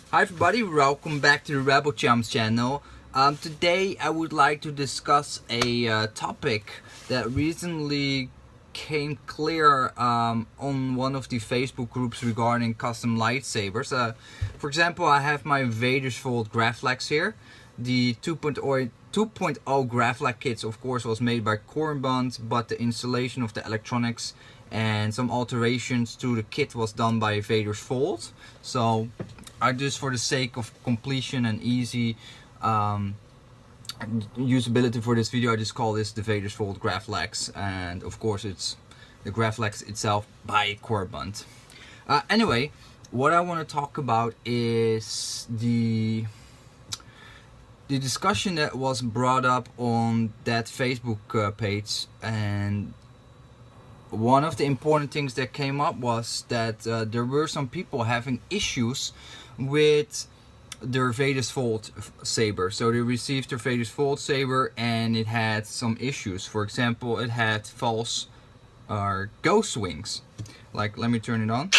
Hi everybody, welcome back to the Rebel Champs channel. Today I would like to discuss a topic that recently came clear on one of the Facebook groups regarding custom lightsabers. For example, I have my Vader's Vault Graflex here. The 2.0 Graflex kits, of course, was made by Corband, but the installation of the electronics and some alterations to the kit was done by Vader's Vault. So I just, for the sake of completion and easy usability for this video, I just call this the Vader's Vault Graflex, and of course it's the Graflex itself by Corband. Anyway, what I want to talk about is the discussion that was brought up on that Facebook page, and one of the important things that came up was that there were some people having issues with their Vader's Vault saber. So they received their Vader's Vault saber and it had some issues. For example, it had false ghost wings. Like, let me turn it on.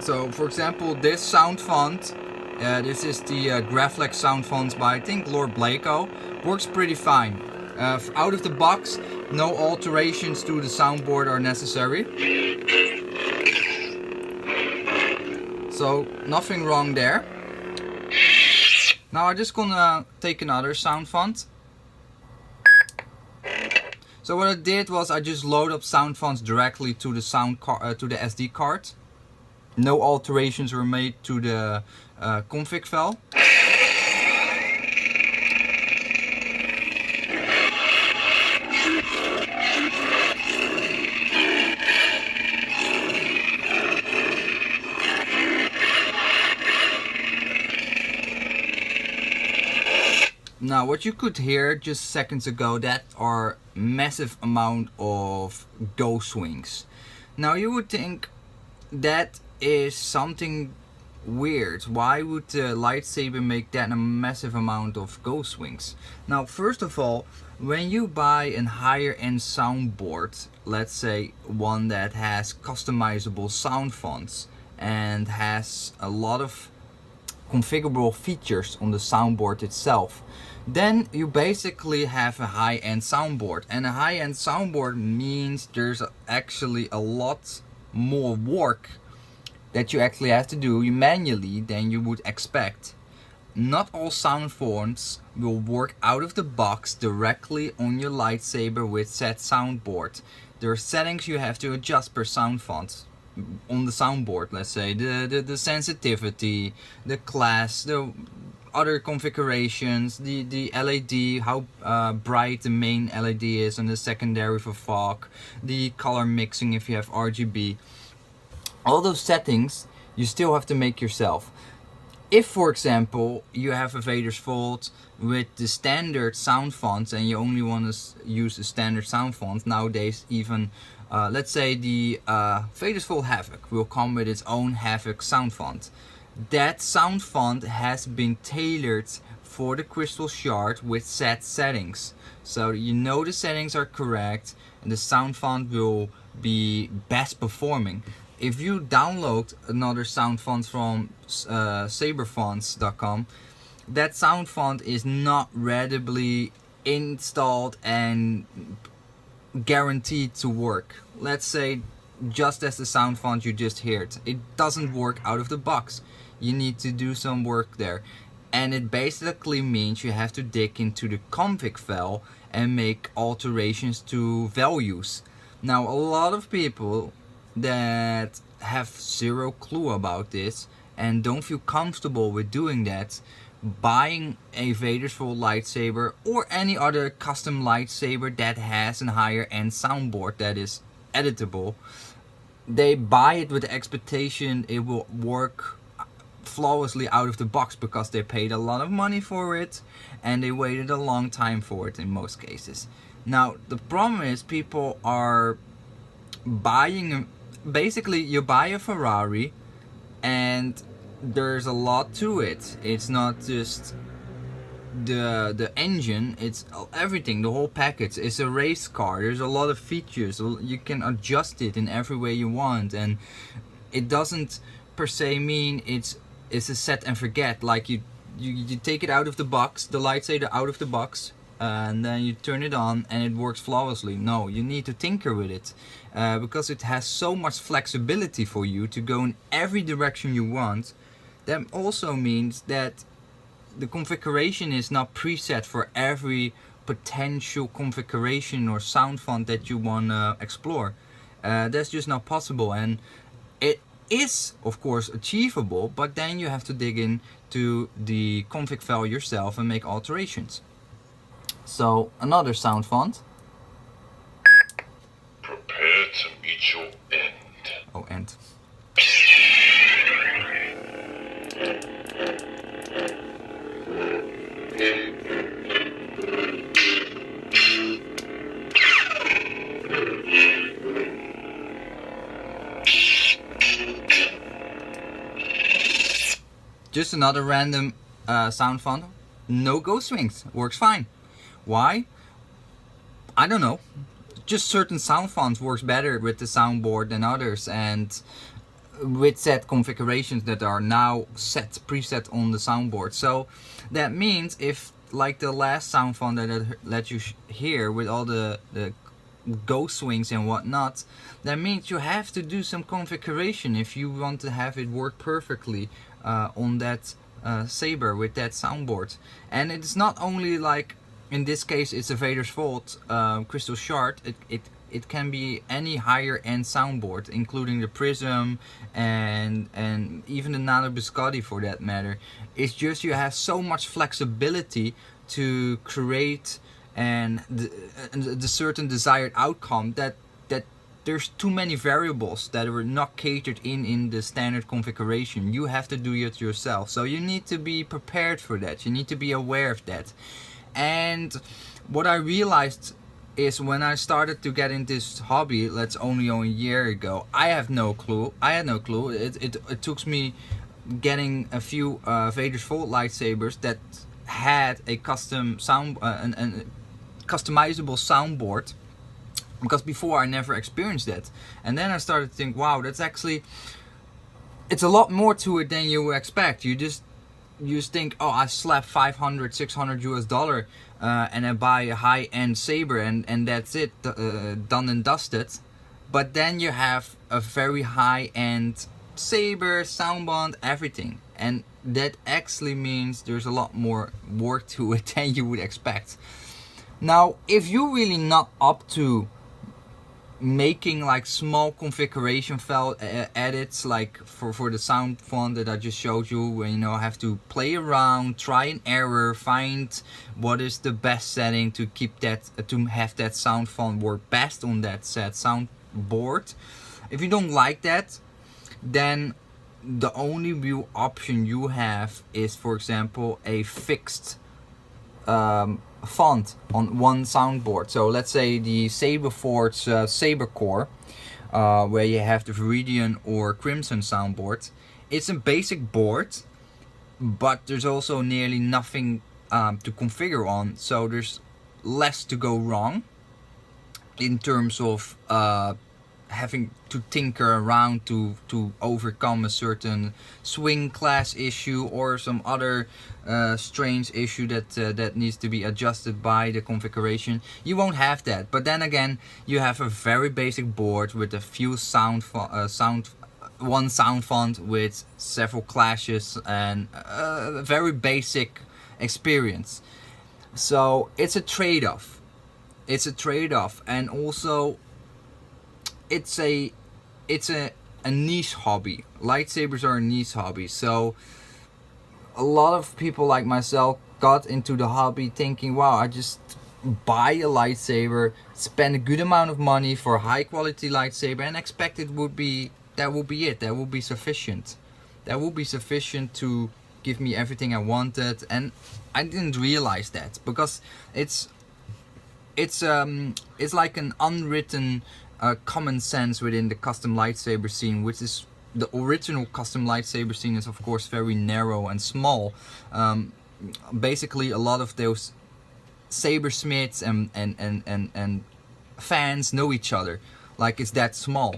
So for example, this sound font, this is the Graflex sound fonts by, I think, Lord Blako, works pretty fine. Out of the box, no alterations to the soundboard are necessary. So nothing wrong there. Now I'm just gonna take another sound font. So what I did was I just load up sound fonts directly to the to the SD card. No alterations were made to the config file. Now what you could hear just seconds ago, that are massive amount of ghost wings. Now you would think that is something weird. Why would the lightsaber make that a massive amount of ghost wings? Now first of all, when you buy a higher end soundboard, let's say one that has customizable sound fonts and has a lot of configurable features on the soundboard itself, then you basically have a high-end soundboard. And a high-end soundboard means there's actually a lot more work that you actually have to do manually than you would expect. Not all sound fonts will work out of the box directly on your lightsaber with said soundboard. There are settings you have to adjust per sound font on the soundboard. Let's say the sensitivity, the class, the other configurations, the LED, how bright the main LED is, and the secondary for fog, the color mixing if you have RGB. All those settings you still have to make yourself. If, for example, you have a Vader's Vault with the standard sound fonts and you only want to use the standard sound font, nowadays even let's say the Vader's Vault Havoc will come with its own Havoc sound font. That sound font has been tailored for the crystal shard with set settings. So you know the settings are correct and the sound font will be best performing. If you download another sound font from saberfonts.com, that sound font is not readily installed and guaranteed to work. Let's say just as the sound font you just heard, it doesn't work out of the box. You need to do some work there, and it basically means you have to dig into the config file and make alterations to values. Now a lot of people that have zero clue about this and don't feel comfortable with doing that, buying a Vader's Vault lightsaber or any other custom lightsaber that has a higher end soundboard that is editable, they buy it with the expectation it will work flawlessly out of the box because they paid a lot of money for it and they waited a long time for it in most cases. Now the problem is people are buying, basically you buy a Ferrari and there's a lot to it. It's not just the engine, it's everything, the whole package. It's a race car, there's a lot of features, you can adjust it in every way you want, and it doesn't per se mean it's a set and forget. Like you take it out of the box, the lightsaber out of the box, and then you turn it on and it works flawlessly. No, you need to tinker with it, because it has so much flexibility for you to go in every direction you want. That also means that the configuration is not preset for every potential configuration or sound font that you want to explore. That's just not possible, and it is of course achievable, but then you have to dig into the config file yourself and make alterations. So another sound font. Prepare to meet your end. Oh, end. Just another random sound font. No ghost swings. Works fine. Why? I don't know. Just certain sound fonts works better with the soundboard than others, and with set configurations that are now preset on the soundboard. So that means if, like the last sound font that I let you hear with all the ghost swings and whatnot, that means you have to do some configuration if you want to have it work perfectly on that saber with that soundboard. And it's not only like, in this case it's a Vader's Vault crystal shard, it can be any higher end soundboard, including the Prism and even the Nano Biscotti for that matter. It's just you have so much flexibility to create and the certain desired outcome that there's too many variables that are not catered in the standard configuration. You have to do it yourself, so you need to be prepared for that. You need to be aware of that. And what I realized is, when I started to get in this hobby, that's only a year ago, I had no clue. It took me getting a few Vader's Vault lightsabers that had a custom sound, customizable soundboard, because before I never experienced that. And then I started to think, wow, that's actually, it's a lot more to it than you expect. You just think, oh, I slap 500, 600 US dollar and I buy a high-end saber and that's it, done and dusted. But then you have a very high-end saber, soundband, everything, and that actually means there's a lot more work to it than you would expect. Now, if you're really not up to making like small configuration file edits, like for the sound font that I just showed you, where you have to play around, try and error, find what is the best setting to keep that, to have that sound font work best on that set soundboard. If you don't like that, then the only real option you have is, for example, a fixed font on one soundboard. So let's say the Saberforge Saber Core, where you have the Viridian or Crimson soundboard. It's a basic board, but there's also nearly nothing to configure on, so there's less to go wrong in terms of having to tinker around to overcome a certain swing class issue or some other strange issue that needs to be adjusted by the configuration. You won't have that. But then again, you have a very basic board with a few one sound font with several clashes and a very basic experience. So it's a trade-off. And also it's a niche hobby. Lightsabers are a niche hobby, so a lot of people like myself got into the hobby thinking, wow, I just buy a lightsaber, spend a good amount of money for a high quality lightsaber, and expect that will be sufficient. That will be sufficient to give me everything I wanted. And I didn't realize that, because it's like an unwritten common sense within the custom lightsaber scene, which is the original custom lightsaber scene is of course very narrow and small. Basically a lot of those sabersmiths and fans know each other, like it's that small.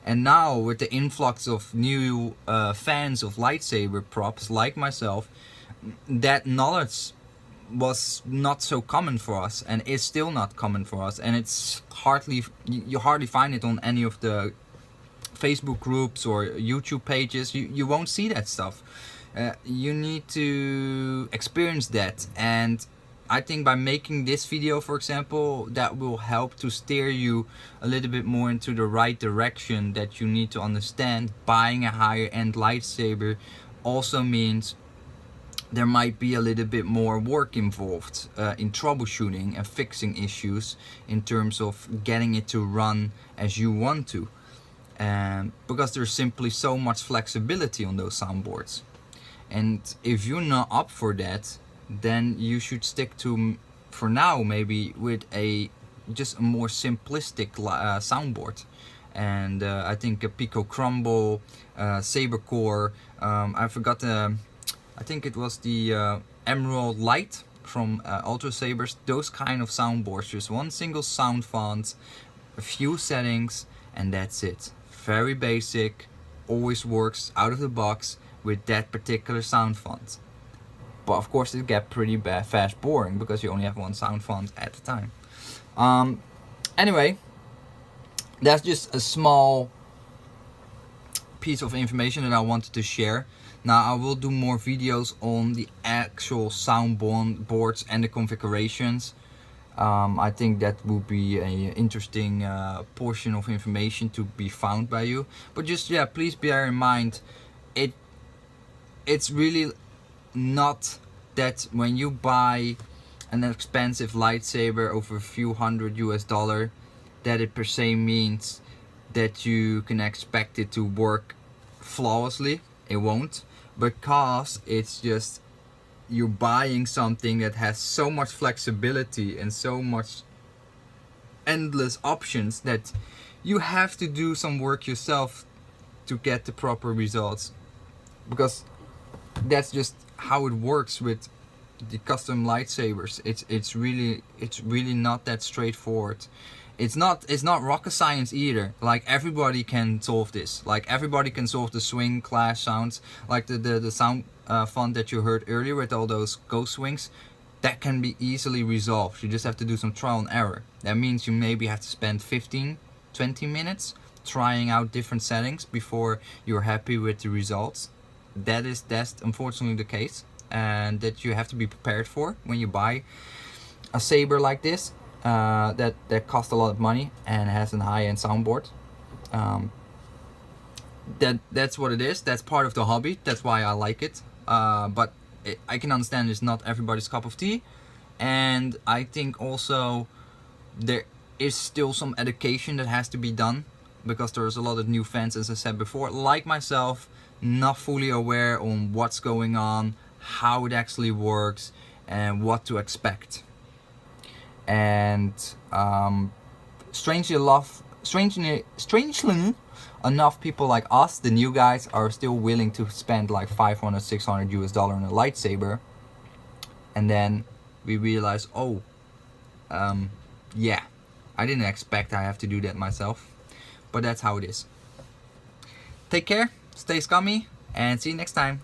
And now with the influx of new fans of lightsaber props like myself, that knowledge was not so common for us, and is still not common for us, and it's hardly, you hardly find it on any of the Facebook groups or YouTube pages. You won't see that stuff. You need to experience that, and I think by making this video, for example, that will help to steer you a little bit more into the right direction, that you need to understand buying a higher end lightsaber also means there might be a little bit more work involved in troubleshooting and fixing issues in terms of getting it to run as you want to. Because there's simply so much flexibility on those soundboards. And if you're not up for that, then you should stick to, for now, maybe with just a more simplistic soundboard. And I think a Pico Crumble, Saber Core, I forgot the, I think it was the Emerald Light from Ultra Sabers. Those kind of soundboards, just one single sound font, a few settings, and that's it. Very basic, always works out of the box with that particular sound font. But of course it gets pretty fast boring because you only have one sound font at a time. Anyway, that's just a small piece of information that I wanted to share. Now I will do more videos on the actual sound boards and the configurations. I think that would be an interesting portion of information to be found by you. But just, yeah, please bear in mind, it's really not that when you buy an expensive lightsaber over a few $100 US, that it per se means that you can expect it to work flawlessly. It won't, because it's just, you're buying something that has so much flexibility and so much endless options that you have to do some work yourself to get the proper results, because that's just how it works with the custom lightsabers. It's really not that straightforward. It's not rocket science either. Like, everybody can solve this. Like, everybody can solve the swing clash sounds, like the sound font that you heard earlier with all those ghost swings. That can be easily resolved. You just have to do some trial and error. That means you maybe have to spend 15-20 minutes trying out different settings before you're happy with the results. That's unfortunately the case, and that you have to be prepared for when you buy a saber like this, that costs a lot of money and has a high-end soundboard. That's what it is. That's part of the hobby. That's why I like it. But I can understand it's not everybody's cup of tea, and I think also there is still some education that has to be done, because there's a lot of new fans, as I said before, like myself, not fully aware on what's going on, how it actually works, and what to expect. And strangely enough, people like us, the new guys, are still willing to spend like $500-600 US on a lightsaber, and then we realize, oh, yeah, I didn't expect I have to do that myself. But that's how it is. Take care, stay scummy, and see you next time.